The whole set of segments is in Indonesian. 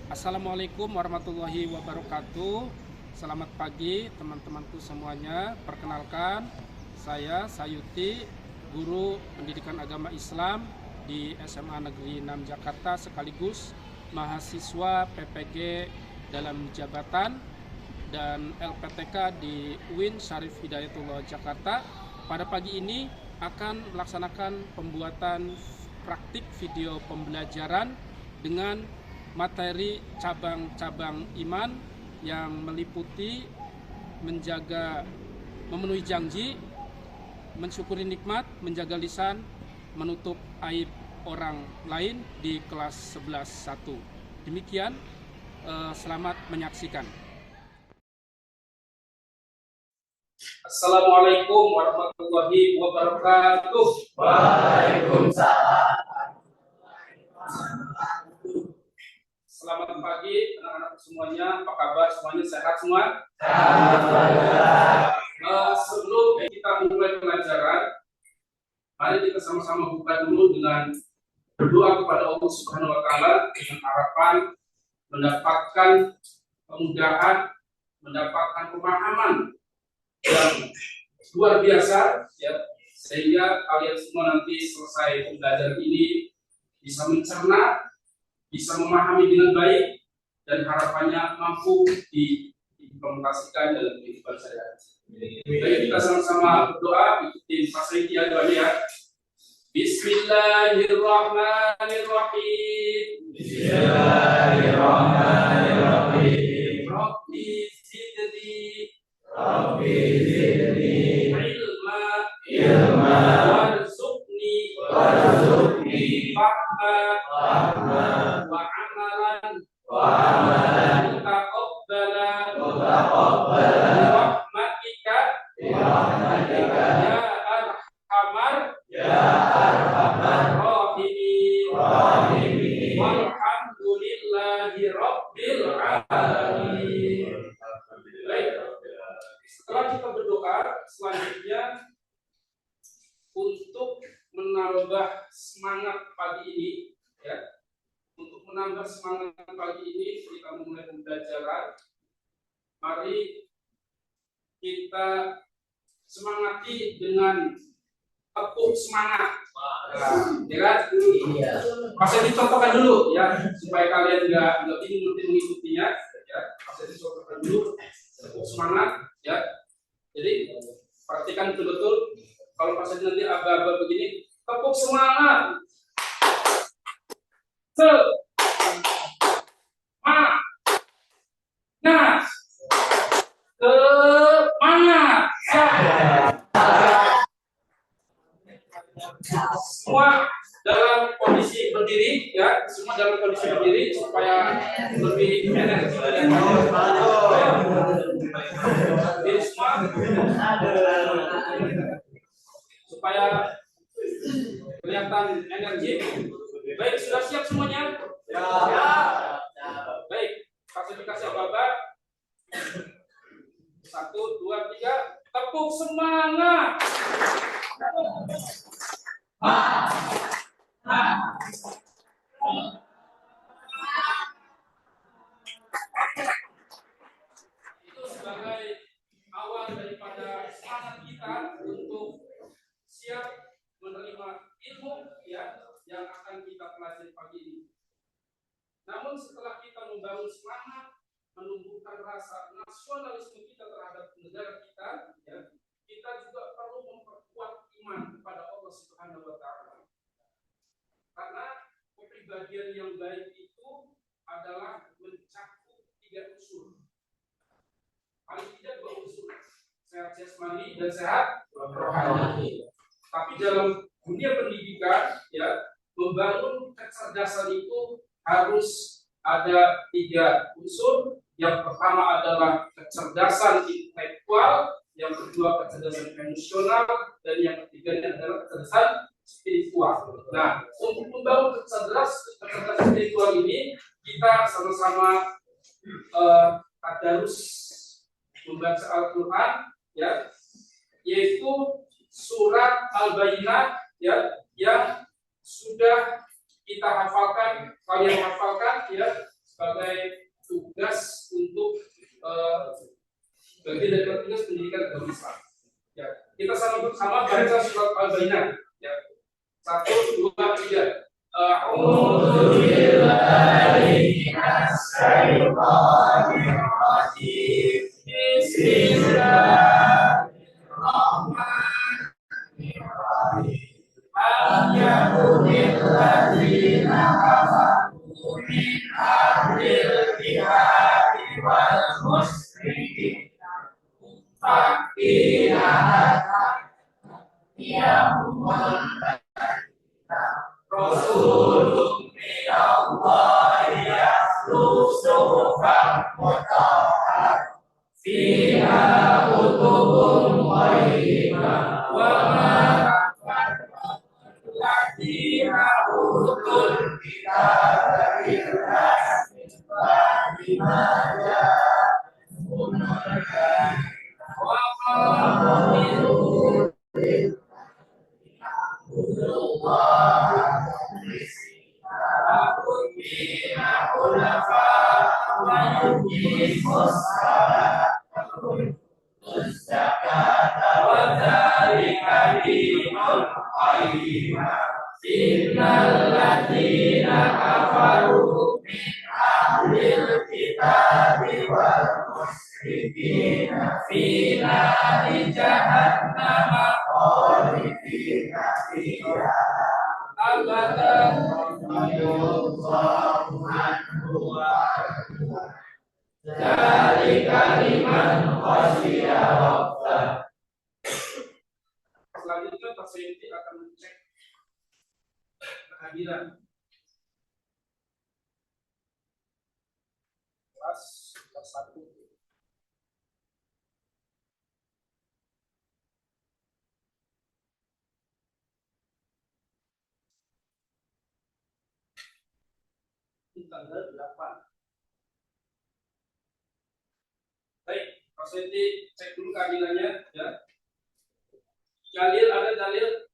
Assalamualaikum warahmatullahi wabarakatuh. Selamat pagi teman-temanku semuanya. Perkenalkan, saya Sayuti, guru pendidikan agama Islam di SMA Negeri 6 Jakarta, sekaligus mahasiswa PPG dalam jabatan dan LPTK di UIN Syarif Hidayatullah Jakarta. Pada pagi ini akan melaksanakan pembuatan praktik video pembelajaran dengan materi cabang-cabang iman yang meliputi memenuhi janji, mensyukuri nikmat, menjaga lisan, menutup aib orang lain di kelas 11.1. Demikian, selamat menyaksikan. Assalamualaikum warahmatullahi wabarakatuh. Waalaikumsalam. Selamat pagi anak-anak semuanya, apa kabar semuanya, sehat semua? Sebelum kita mulai pelajaran, mari kita sama-sama buka dulu dengan berdoa kepada Allah Subhanahu wa Ta'ala dengan harapan mendapatkan kemudahan, mendapatkan pemahaman yang luar biasa, ya, sehingga kalian semua nanti selesai pembelajaran ini bisa mencerna, bisa memahami dengan baik, dan harapannya mampu diimplementasikan dalam kehidupan sehari-hari. Baik, kita sama-sama berdoa, ikutin Pak Saidi ya. Bismillahirrahmanirrahim. Bismillahirrahmanirrahim. Rabbi zidni ilma warzuqni fahma wa amalan mutaqabbala rahmatika ya arhamar rahimin walhamdulillahi rabbil alamin. Baik, setelah kita berdoa, selanjutnya untuk menambah semangat pagi ini, ya, untuk menambah semangat pagi ini kita memulai pembelajaran. Mari kita semangati dengan tepuk semangat. Ya kan? Iya. Masih dicontohkan dulu ya, supaya kalian nggak bingung nanti mengikutinya. Ya, masih dicontohkan dulu tepuk semangat. Ya, jadi perhatikan betul-betul. Kalau pas nanti aba-aba begini, tepuk semangat. Semua dalam kondisi berdiri, ya, semua dalam kondisi berdiri supaya lebih energi. Berdiri semua supaya kelihatan energi. Baik, sudah siap semuanya? Ya. Baik, klasifikasi apa-apa? 1, 2, 3, tepuk semangat. Itu sebagai awal daripada semangat kita untuk siap menerima ilmu, ya, yang akan kita pelajari pagi ini. Namun setelah kita membangun semangat, menumbuhkan rasa nasionalisme kita terhadap negara kita, ya, kita juga perlu memperkuat iman kepada Allah Subhanahu wa Ta'ala. Karena kepribadian yang baik itu adalah mencakup 3 unsur. Paling tidak 2 unsur, sehat jasmani dan sehat rohani. Tapi dalam dunia pendidikan, ya, membangun kecerdasan itu harus ada 3 unsur. Yang pertama adalah kecerdasan intelektual, yang kedua kecerdasan emosional, dan yang ketiga adalah kecerdasan spiritual. Nah, untuk membangun kecerdasan spiritual ini, kita sama-sama tadarus membaca Al-Quran, ya, yaitu surat Al-Bayyinah, ya, yang sudah kita hafalkan, kalian hafalkan, ya, sebagai tugas untuk bagian dari tugas pendidikan agama Islam. Ya, kita sama-sama baca surat Al-Baqarah. Ya, 1, 2, 3. A'udzu billahi minas syaitonir rajim. Bismillahirrahmanirrahim. Am yakunil ladzina kafaru min ahlil kitabi wal musyrikin fakina ya'mul Rasulun minallahi yatlu suhufan mutahharah fiha kutubun qayyimah wa ma alladzina utul kitaba illa min ba'di ma ja'ahumul wa qalu Innalladzina kafaru min ahlil kitabi wal musyrikin fi nari jahannam khalidina fiha abadan radhiyallahu anhu wa dzalika liman khasyiya rabbah. Selanjutnya Pak Sayyidi akan mengecek kehadiran kelas 1. Di tanggal 8. Baik, Pak Sayyidi cek dulu kehadirannya ya. Dalil, ada dalil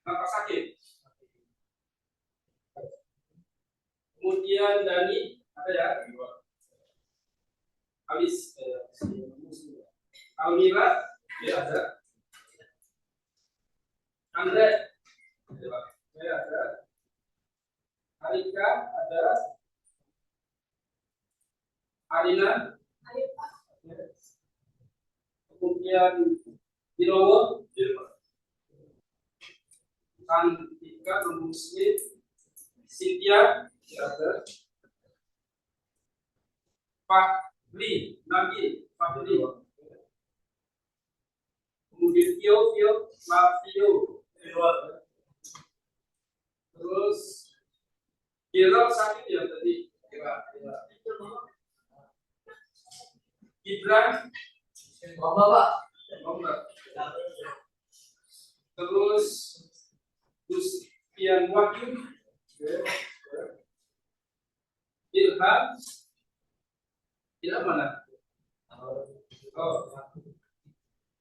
Bapak sakit. Kemudian Dani ada ya. Alis Almira ya ada. Andre ya ada. Arika ada. Arina kemudian Birowo Santika Muslim Cynthia ada. Fahri Nabil Fahri kemudian Fio Mafio terus Kira sakit ya tadi Gibran Bapak terus Gustian Wahyu Ilham mana?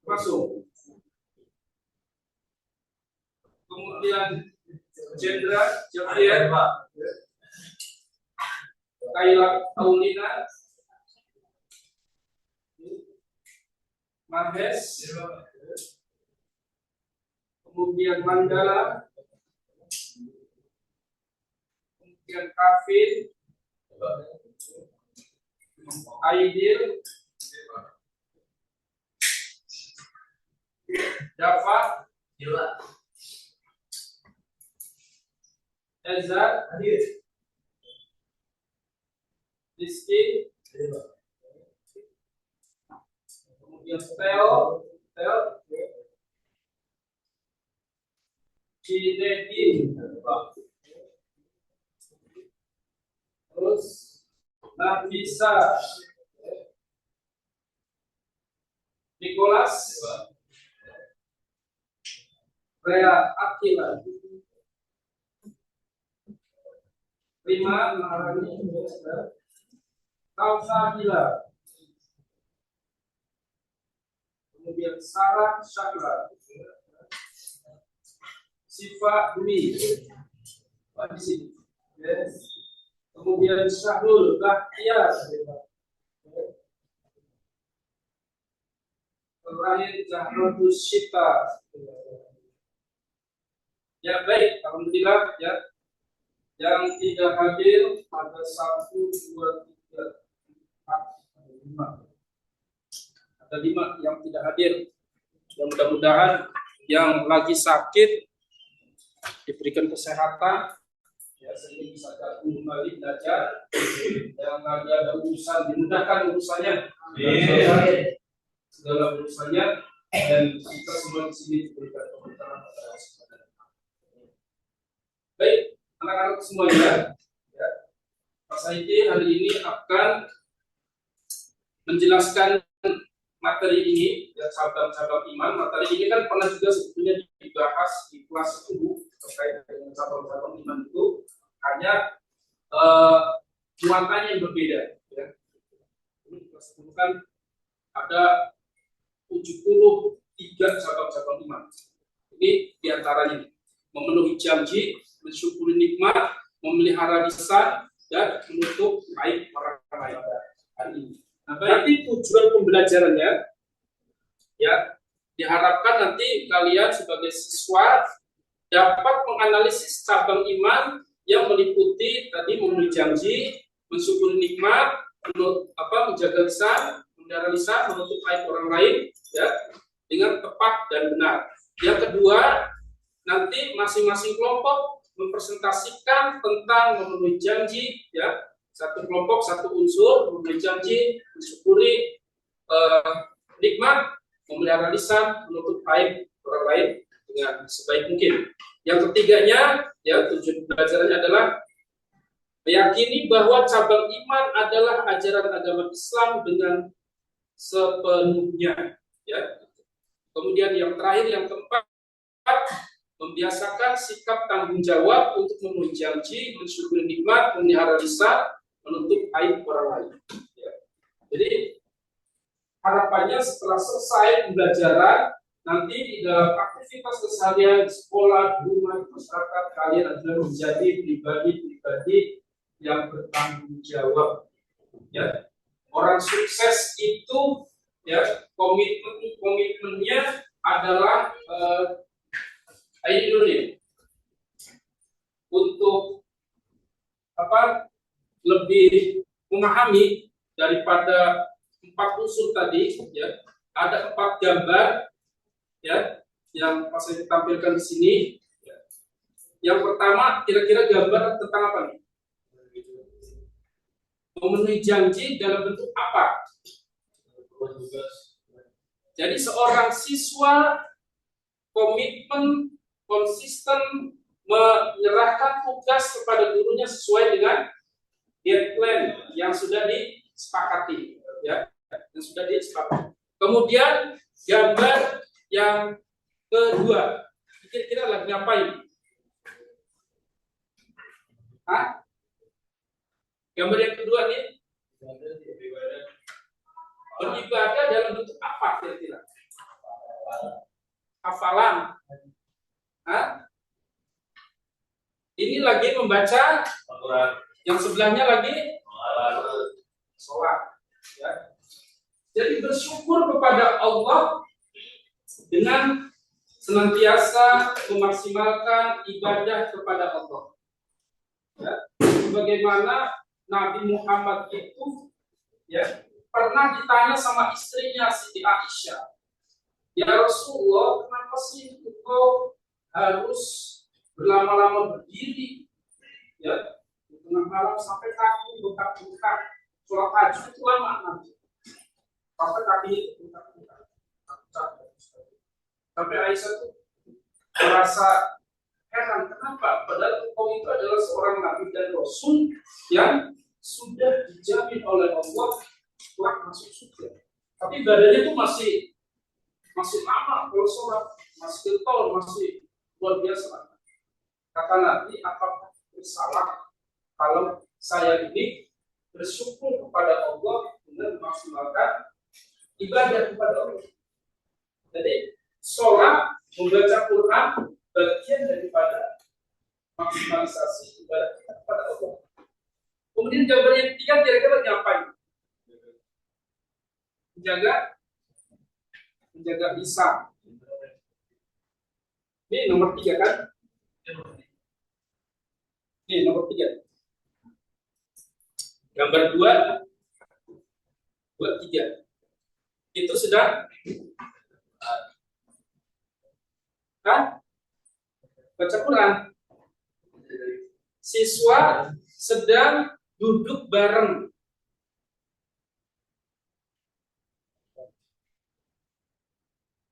Masuk. Kemudian Jendra Javier Kayla Paulina Mahes kemudian Mandala kemudian Kafin Aidil Dafa Eza Rizky kemudian Theo Cinedi terus Nafisa Nicholas Rea Akila Rima Maharani Kausa Bila kemudian Sarah Syakra Siva Dwi di sini yes. kemudian Syahrul Bahtiar, terakhir Zahratus Syita. Ya baik, alhamdulillah ya. Yang tidak hadir ada 1, 2, 3, 4, 5. Ada 5 yang tidak hadir. Ya, mudah-mudahan yang lagi sakit diberikan kesehatan, ya sehingga bisa gabung kembali belajar. Yang lagi ada urusan dimudahkan urusannya, segala urusannya, dan kita semua di sini diberikan pemberitahuan. Baik, anak-anak semuanya, ya, Pak Saidi hari ini akan menjelaskan materi ini, ya, cabang-cabang iman. Materi ini kan pernah juga sebetulnya dibahas di kelas 10 terkait dengan cabang-cabang iman itu, hanya muatannya yang berbeda. Ya. Ini kelas 10 kan ada 73 cabang-cabang iman. Ini diantaranya memenuhi janji, mensyukuri nikmat, memelihara lisan, dan menutup aib orang lain. Hari ini. Nah, nanti tujuan pembelajarannya, ya, diharapkan nanti kalian sebagai siswa dapat menganalisis cabang iman yang meliputi tadi memenuhi janji, mensyukuri nikmat, menjaga lisan, memelihara lisan, menutup aib orang lain, ya, dengan tepat dan benar. Yang kedua, nanti masing-masing kelompok mempresentasikan tentang memenuhi janji, ya, satu kelompok satu unsur memenuhi janji, mensyukuri nikmat, memelihara lisan, menutup aib orang lain dengan sebaik mungkin. Yang ketiganya, ya, tujuan pelajarannya adalah meyakini bahwa cabang iman adalah ajaran agama Islam dengan sepenuhnya, ya. Kemudian yang terakhir, yang keempat, membiasakan sikap tanggung jawab untuk memenuhi janji, mensyukuri nikmat, memelihara lisan, menutup aib orang lain. Ya. Jadi harapannya setelah selesai pembelajaran, nanti di dalam aktivitas keseharian di sekolah, di rumah, di masyarakat, kalian adalah menjadi pribadi-pribadi yang bertanggung jawab. Ya. Orang sukses itu, ya, komitmennya adalah ini untuk lebih memahami daripada 4 unsur tadi, ya. Ada 4 gambar, ya, yang saya tampilkan di sini. Ya. Yang pertama, kira-kira gambar tentang apa nih? Memenuhi janji dalam bentuk apa? Jadi seorang siswa komitmen, konsisten menyerahkan tugas kepada gurunya sesuai dengan deadline yang sudah disepakati, ya, yang sudah disepakati. Kemudian gambar yang kedua, kira-kira lagi ngapain? Hah? Gambar yang kedua nih, beribadah dalam bentuk apa kira-kira? Hafalan. Hah? Ini lagi membaca Al-Quran. Yang sebelahnya lagi sholat. Ya. Jadi bersyukur kepada Allah dengan senantiasa memaksimalkan ibadah kepada Allah. Ya. Bagaimana Nabi Muhammad itu, ya, pernah ditanya sama istrinya Siti Aisyah, ya Rasulullah, kenapa sih engkau harus berlama-lama berdiri, ya, di tengah malam sampai kaki bengkak-bengkak, sholat tahajud itu lama nanti, sampai kaki itu bengkak-bengkak. Sampai Aisyah tuh merasa heran, kenapa? Padahal engkau itu adalah seorang nabi dan rasul yang sudah dijamin oleh Allah kelak masuk surga. Tapi badannya tuh masih lama kalau sholat, masih getol, masih luar biasa. Kata Nabi, apakah bersalah kalau saya ini bersyukur kepada Allah dengan memaksimalkan ibadah kepada Allah? Jadi sholat, membaca Quran bagian daripada maksimalisasi ibadah kepada Allah. Kemudian jawaban yang ketiga kira-kira ngapain? Menjaga lisan. Ini nomor 3 kan? Ini nomor 3. Gambar 2, 3. Itu sedang baca Quran. Siswa sedang duduk bareng.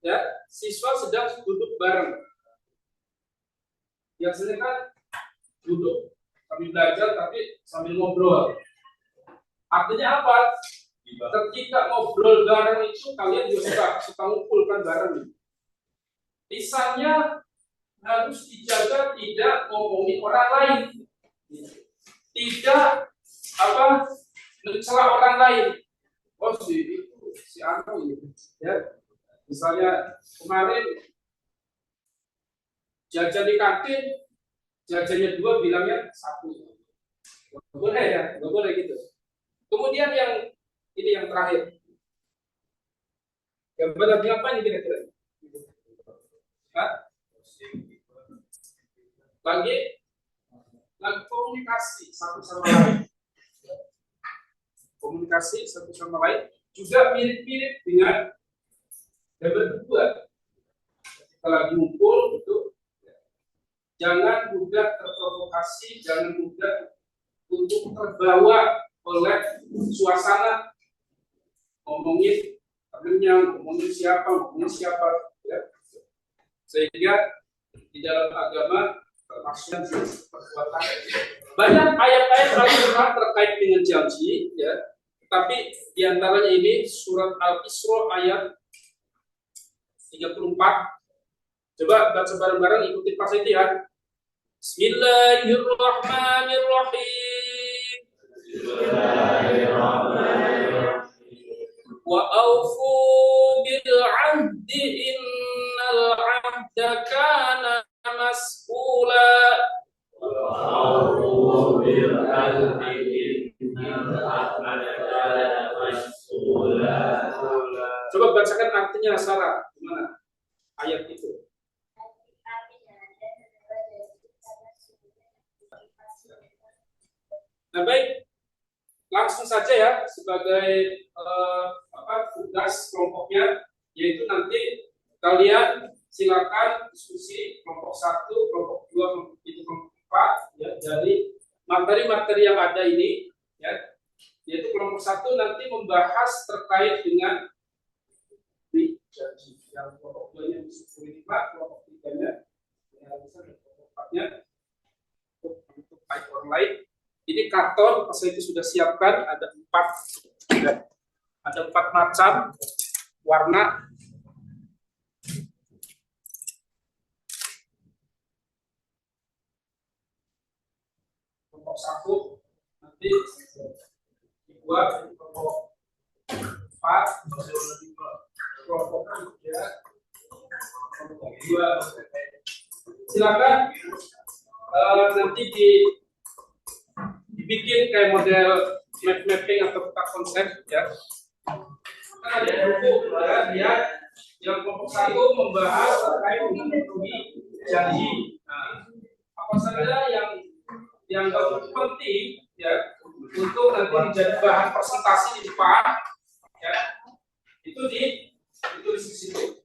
Ya, siswa sedang duduk bareng. Biasanya kan duduk sambil belajar tapi sambil ngobrol. Artinya apa? Ketika ngobrol bareng itu kalian juga suka ngumpul kan bareng. Lisannya harus dijaga tidak ngomongin orang lain, tidak mencela orang lain. Oh si Anu ini, ya. Misalnya kemarin jajan di kantin, jajannya 2 bilangnya 1. Nggak boleh ya, nggak boleh gitu. Kemudian ini yang terakhir. Gambar lagi apa ini kira-kira? Lagi komunikasi satu sama lain. Komunikasi satu sama lain juga mirip-mirip dengan gambar 2. Kita lagi ngumpul itu, jangan mudah terprovokasi, jangan mudah untuk terbawa oleh suasana ngomongin temennya, ngomongin siapa, ya. Sehingga di dalam agama termasuk perbuatan. Banyak ayat-ayat Al-Quran terkait dengan janji, ya. Tapi diantaranya ini surat Al-Isra ayat 34. Coba baca bareng-bareng, ikuti pas itu ya. Bismillahirrahmanirrahim. Wa aufu bil 'ahdi innal 'ahda kana mas'ula. Wa aufu bil 'ahdi innal 'ahda kana mas'ula. Coba bacakan artinya Sarah, gimana ayat itu? Nah baik, langsung saja ya sebagai tugas kelompoknya, yaitu nanti kalian silakan diskusi kelompok 1, kelompok 2, kelompok 4 ya, dari materi-materi yang ada ini ya, yaitu kelompok 1 nanti membahas terkait dengan janji, yang kelompok 2 nya mensyukuri nikmat, kelompok 3 nya kelompok 4 nya untuk baik orang lain. Ini karton saya itu sudah siapkan, ada 4 macam warna. Kelompok 1 nanti dibuat, kelompok 4 kelompok 3, kelompok 2. Silakan nanti dibikin kayak model mapping atau peta konsep ya. Kan ada buku ya, yang kelompok 1 membahas terkait dengan metode janji. Nah, apa saja yang penting ya untuk nanti menjadi bahan presentasi di depan ya, itu di situ.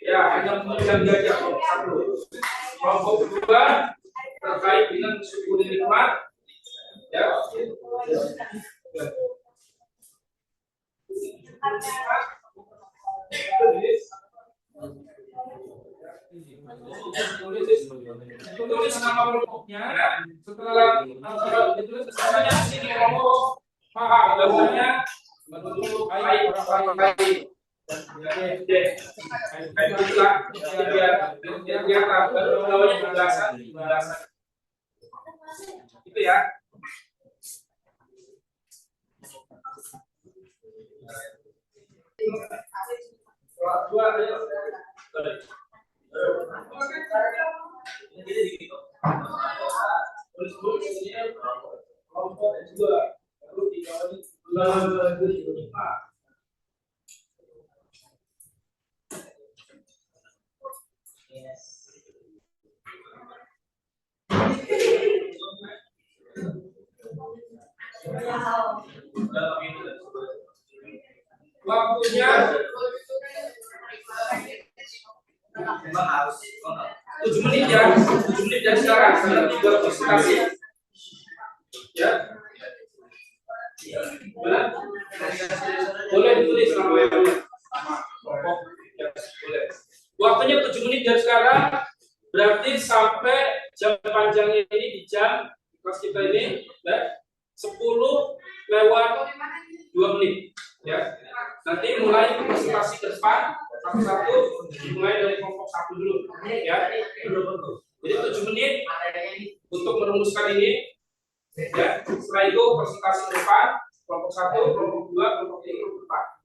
Ya, hanya menjanji aja kelompok 1. Kelompok 2 terkait dengan mensyukuri nikmat ya. Tulis nama kelompoknya, setelah ditulis semuanya sini kelompok paham bahwasanya menurut baik orang lain. Itu ya. Tulis 2, baru 3 menit 5. Waktunya 7 menit ya, 7 menit dari sekarang sampai 3 presentasi. Ya. Boleh? Boleh ditulis namanya. Boleh. Waktunya 7 menit dari sekarang, berarti sampai jam panjangnya ini di jam kelas kita ini ya, 10:02 menit ya. Nanti mulai presentasi ke depan satu-satu, dimulai dari kelompok 1 dulu ya. Jadi 7 menit untuk merumuskan ini ya. Setelah itu presentasi ke depan kelompok 1, kelompok 2, kelompok 3, kelompok 4.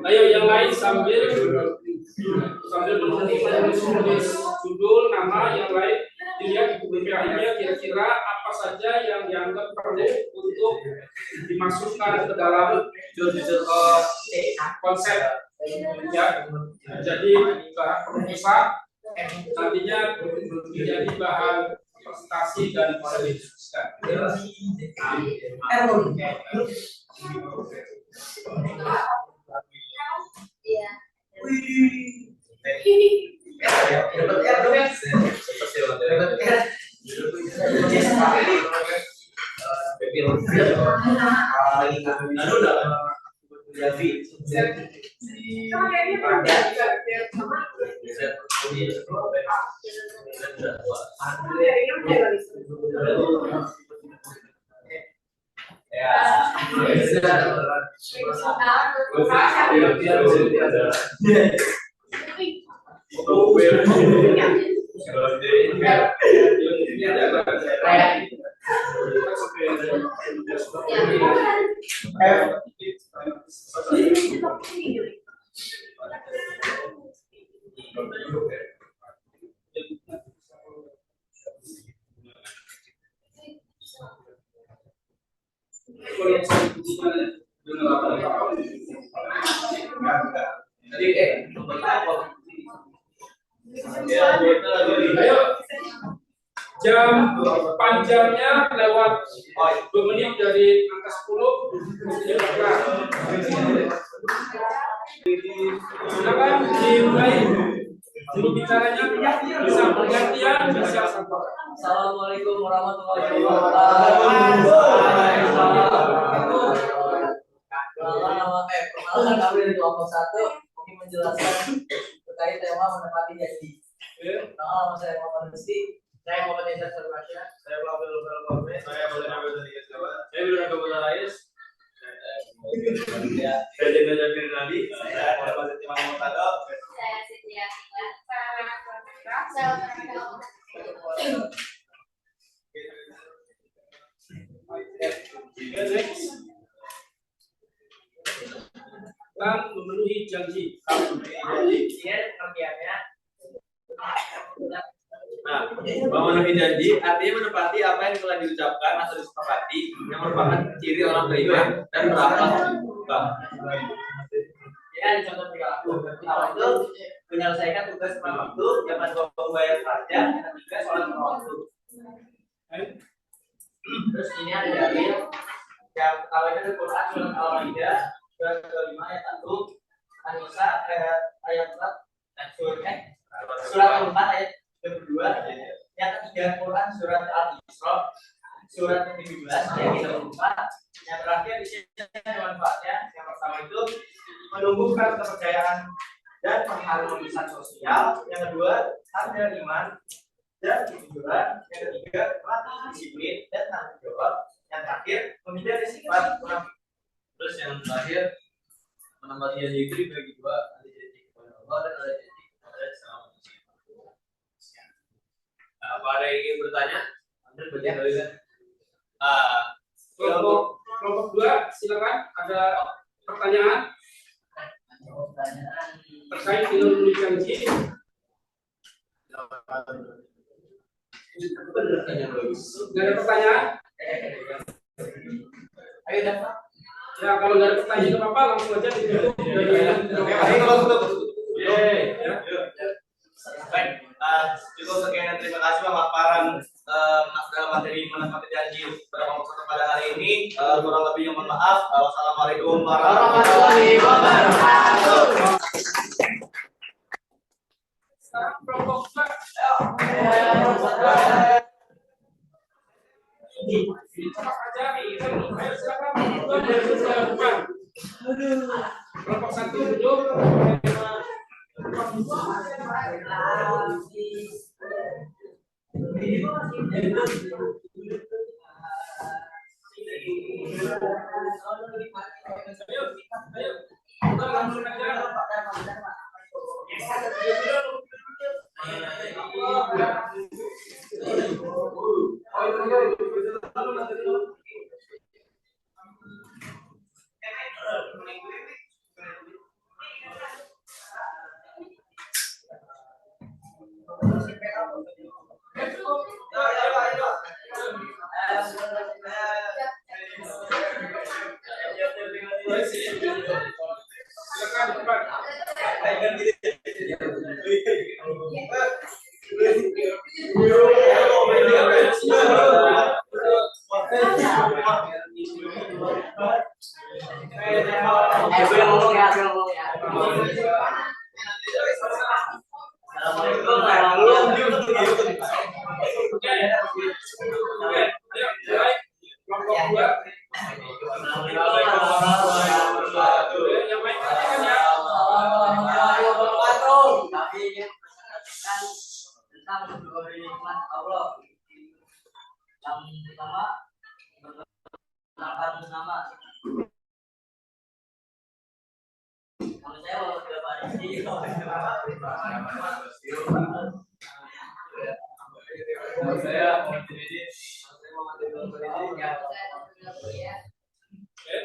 Ayo yang lain sambil menulis judul, nama, yang lain dilihat di buku PPA-nya kira-kira apa saja yang dianggap perlu untuk dimasukkan ke dalam konsep ya. Jadi bahan perumusan nantinya menjadi bahan presentasi dan bisa didiskusikan. Jam panjangnya lewat 2 menit dari angka 10 mestinya bergerak. Silakan dimulai. Juru bicaranya bisa bergantian, bisa satu. Assalamualaikum warahmatullahi wabarakatuh. Nama Perkenalkan kami dari kelompok 1 ingin menjelaskan terkait tema menepati janji. Nama saya Muhammad Rizky. Saya Muhammad Indra Sarwasya. Saya Muhammad Lubal Muhammad. Saya Muhammad Abdul Ghani Jawa. Saya Bilal Kabul Rais. Saya Jenderal Jabir Nadi. Saya Muhammad Timang Mutado. Saya Siti Atika. Saya Dan memenuhi janji. Pengertiannya. Nah, memenuhi janji artinya menepati apa yang telah diucapkan atau disepakati yang merupakan ciri orang beriman dan berakhlak baik. Ya, contoh perilaku. Pertama itu menyelesaikan tugas tepat waktu, jangan membayar pajak, yang ketiga sholat tepat waktu. Terus ini ada dalil yang pertama itu ada Quran surat Al-Maidah surat 25 ayat 1, An-Nisa ayat 4, surat 4 ayat 22, yang ketiga Quran surat Al-Isra surat 17 ayat 34, yang terakhir di sini manfaatnya. Yang pertama itu menumbuhkan kepercayaan dan mengharmonisasi sosial, yang kedua ada iman dan kejujuran, yang ketiga melatih disiplin dan tanggung jawab, yang terakhir menghindari sifat munafik. Terus yang terakhir menepati janji itu dibagi dua, ada janji kepada Allah dan ada janji kepada sesama manusia. Apa ada yang ingin bertanya? Anda baca dalilnya. Kelompok 2, silakan. Ada pertanyaan terkait dengan memenuhi janji? Nggak ada pertanyaan? Ayo dapat. Ya, kalau nggak ada pertanyaan nggak apa-apa, langsung aja ditutup. Baik, cukup sekian dan terima kasih Bapak Paran dalam materi menepati janji pada kelompok 1 pada hari ini. Kurang lebihnya mohon maaf. Wassalamualaikum warahmatullahi wabarakatuh. Sekarang kelompok 2. Kelompok 1 duduk.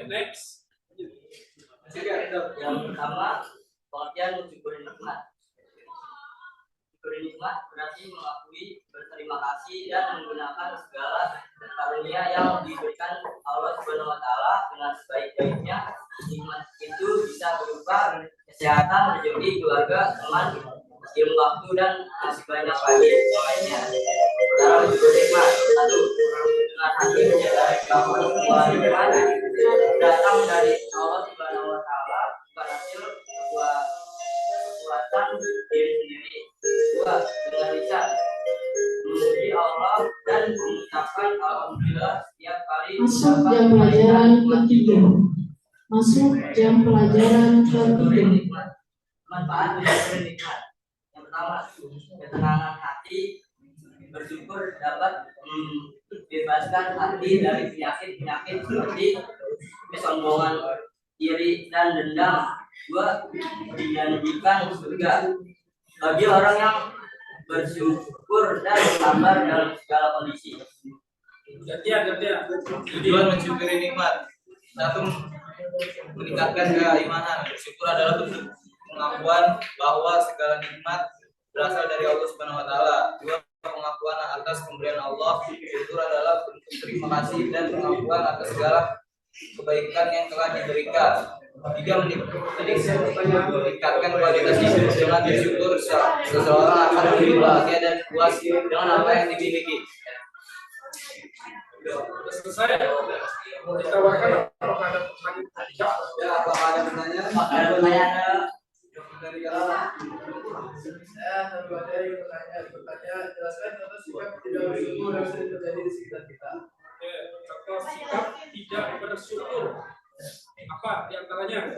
Next. Yang pertama, pengertian mensyukuri nikmat. Mensyukuri nikmat berarti mengakui, berterima kasih dan menggunakan segala karunia yang diberikan Allah Subhanahu wa taala dengan sebaik-baiknya. Nikmat itu bisa berupa kesehatan, rezeki, keluarga, teman, ilmu waktu dan masih banyak lagi lainnya. Cara mensyukuri nikmat: 1. Dengan hati menyadari bahwa semua nikmat datang dari Allah Subhanahu wa taala, bukan hasil kekuatan diri sendiri. 2. Dengan lisan memuji Allah dan mengucapkan alhamdulillah setiap kali Masuk jam pelajaran ketiga. Masuk jam pelajaran ketiga. Manfaat belajar nikmat. Yang pertama, ketenangan hati, bersyukur dapat membebaskan hati dari penyakit-penyakit seperti kesombongan, iri, dan dendam. Dua, dijanjikan surga bagi orang yang bersyukur dan sabar dalam segala kondisi. Gantian. Tujuan mensyukuri nikmat. Satu, meningkatkan keimanan. Bersyukur adalah bentuk pengakuan bahwa segala nikmat berasal dari Allah Subhanahu wa taala. Dua, pengakuan atas pemberian Allah. Syukur adalah bentuk terima kasih dan pengakuan atas segala kebaikan yang telah diberikan. Tiga, meningkatkan kualitas hidup. Dengan bersyukur seseorang akan lebih bahagia dan puas dengan apa yang dimiliki. Sudah selesai. Ditawarkan apakah ada pertanyaan? Ya, apakah ada pertanyaan? Ada pertanyaan? Dari Saya baru ada yang bertanya, jelaskan contoh sikap tidak bersyukur yang sering terjadi di sekitar kita. Oke, contoh sikap tidak bersyukur. Apa di antaranya?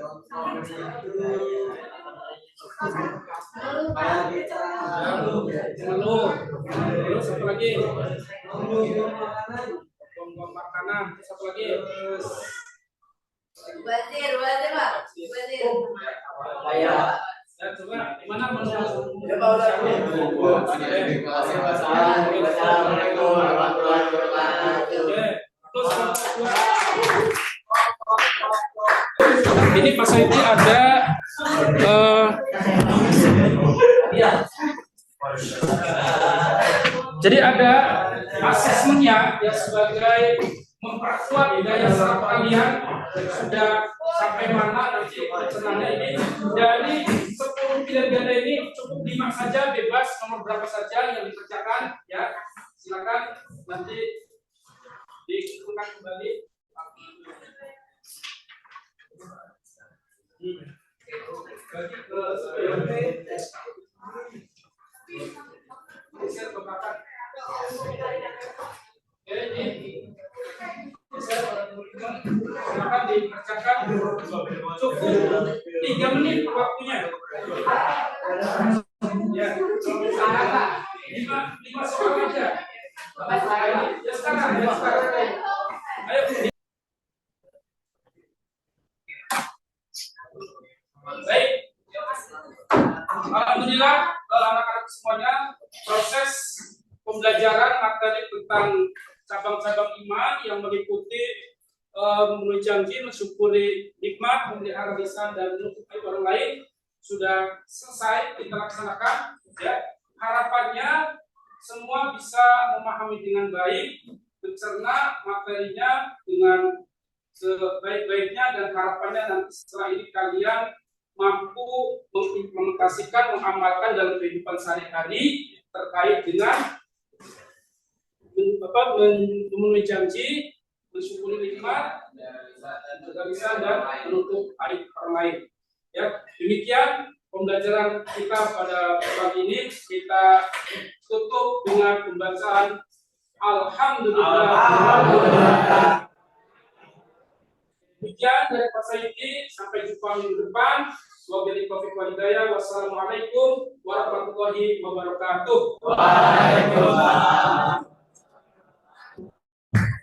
Mengeluh. Terus apa lagi? Buang makanan. Terus apa lagi? Bazir, Pak. Bazir. Kayak Ya, coba gimana menurut? Ya, Pak, udah. Assalamualaikum warahmatullahi wabarakatuh. Oke. Terus yang kedua. Ini Pak Saidi ada jadi ada asesmennya ya sebagai memperkuat daya serap kalian sudah sampai mana nanti pencernanya ini dari 10 pilihan ganda ini cukup 5 saja, bebas nomor berapa saja yang dikerjakan ya, silakan nanti dikumpulkan kembali. Bagi ke silakan dikerjakan cukup 3 menit waktunya. Ya, 5 soal aja. Ya sekarang. Ayo. Baik. Alhamdulillah anak-anak semuanya proses pembelajaran materi tentang cabang-cabang iman yang meliputi memenuhi janji, mensyukuri nikmat, memelihara lisan dan menutupi orang lain sudah selesai kita laksanakan. Ya, harapannya semua bisa memahami dengan baik, mencerna materinya dengan sebaik-baiknya dan harapannya nanti setelah ini kalian mampu mengimplementasikan, mengamalkan dalam kehidupan sehari-hari terkait dengan memenuhi janji, mensyukuri nikmat, menjaga lisan dan menutup aib orang lain. Ya, demikian pembelajaran kita pada pagi ini. Kita tutup dengan pembacaan Alhamdulillah. Demikian dari Pak Saidi, sampai jumpa minggu depan. Wabillahi taufiq wal hidayah. Wassalamualaikum warahmatullahi wabarakatuh. Waalaikumsalam.